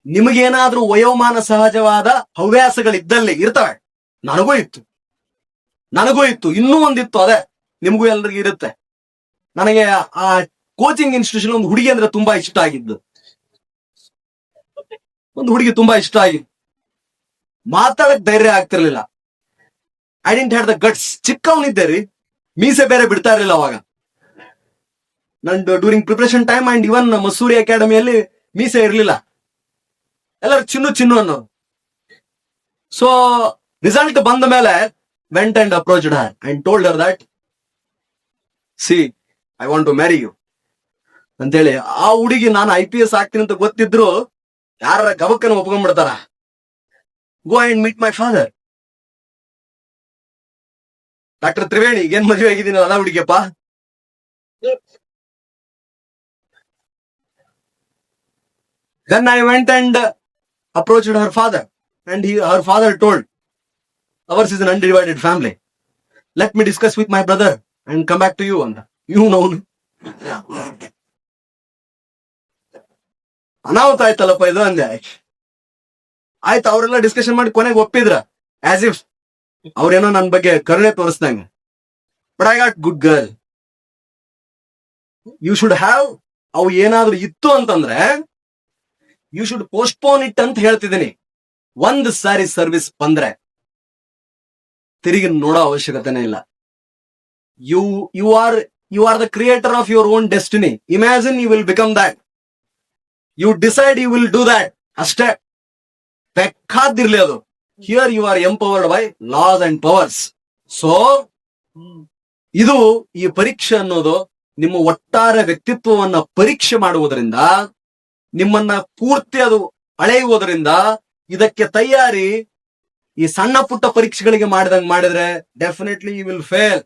ನಿಮಗೇನಾದ್ರೂ ವಯೋಮಾನ ಸಹಜವಾದ ಹವ್ಯಾಸಗಳಿದ್ದಲ್ಲಿ ಇರ್ತವೆ. ನನಗೂ ಇತ್ತು ಇನ್ನೂ ಒಂದಿತ್ತು, ಅದೇ ನಿಮಗೂ ಎಲ್ರಿಗೂ ಇರುತ್ತೆ. ನನಗೆ ಆ ಕೋಚಿಂಗ್ ಇನ್ಸ್ಟಿಟ್ಯೂಷನ್ ಒಂದು ಹುಡುಗಿ ಅಂದ್ರೆ ತುಂಬಾ ಇಷ್ಟ ಆಗಿದ್ದು. ಒಂದು ಹುಡುಗಿ ತುಂಬಾ ಇಷ್ಟ ಆಗಿದ್ದು, ಮಾತಾಡಕ್ ಧೈರ್ಯ ಆಗ್ತಿರ್ಲಿಲ್ಲ. I didn't had the guts. ಚಿಕ್ಕವನಿದ್ದೆ ರೀ, ಮೀಸೆ ಬೇರೆ ಬಿಡ್ತಾ ಇರ್ಲಿಲ್ಲ ಅವಾಗ. ನಂದು during preparation time and even Mussoorie ಅಕಾಡೆಮಿಯಲ್ಲಿ ಮೀಸೆ ಇರ್ಲಿಲ್ಲ, ಎಲ್ಲರೂ ಚಿನ್ನು ಅನ್ನೋರು. ಸೊ ರಿಸಲ್ಟ್ ಬಂದ ಮೇಲೆ went and approached her and told her that see I want to marry you ಅಂತೇಳಿ. ಆ ಹುಡುಗಿ ನಾನು IPS ಆಗ್ತೀನಿ ಅಂತ ಗೊತ್ತಿದ್ರು ಯಾರ ಗಬಕ್ಕನ್ನು ಒಪ್ಕೊಂಡ್ಬಿಡ್ತಾರ. Go and meet my father. Doctor Triveni ಏನ್ ಮದುವೆ ಆಗಿದ್ದೀನಿ ಅಲ್ಲ ಹುಡುಗಿಯಪ್ಪ. Then I went and approached her father and her father told, ours is an undivided family. Let me discuss with my brother and come back to you. And you know, ಅನಾಹುತ ಆಯ್ತಲ್ಲಪ್ಪ ಇದು ಅಂದೆ. ಆಯ್ತು, ಅವರೆಲ್ಲ discussion ಮಾಡಿ ಕೊನೆಗೆ ಒಪ್ಪಿದ್ರ, as if ಅವ್ರೇನೋ ನನ್ನ ಬಗ್ಗೆ ಕರುಣೆ ತೋರಿಸ್ದಂಗೆ. But I got good girl. You should have, ಅವು ಏನಾದ್ರೂ ಇತ್ತು ಅಂತಂದ್ರೆ ಯು ಶುಡ್ ಪೋಸ್ಟ್ಪೋನ್ ಇಟ್ ಅಂತ ಹೇಳ್ತಿದ್ದೀನಿ. ಒಂದ್ ಸಾರಿ ಸರ್ವಿಸ್ ಬಂದ್ರೆ ತಿರುಗಿ ನೋಡೋ ಅವಶ್ಯಕತೆನೇ ಇಲ್ಲ. You are the creator of your own destiny. Imagine you will become that. You decide you will do that ಅಷ್ಟೇ. ಬೇಕಾದಿರ್ಲಿ ಅದು. Here you are empowered by laws and powers. So ಇದು ಈ ಪರೀಕ್ಷೆ ಅನ್ನೋದು ನಿಮ್ಮ ಒಟ್ಟಾರೆ ವ್ಯಕ್ತಿತ್ವವನ್ನ ಪರೀಕ್ಷೆ ಮಾಡುವುದರಿಂದ, ನಿಮ್ಮನ್ನ ಪೂರ್ತಿ ಅದು ಅಳೆಯುವುದರಿಂದ, ಇದಕ್ಕೆ ತಯಾರಿ ಈ ಸಣ್ಣ ಪುಟ್ಟ ಪರೀಕ್ಷೆಗಳಿಗೆ ಮಾಡಿದ್ರೆ ಡೆಫಿನೆಟ್ಲಿ ಯು ವಿಲ್ ಫೇಲ್.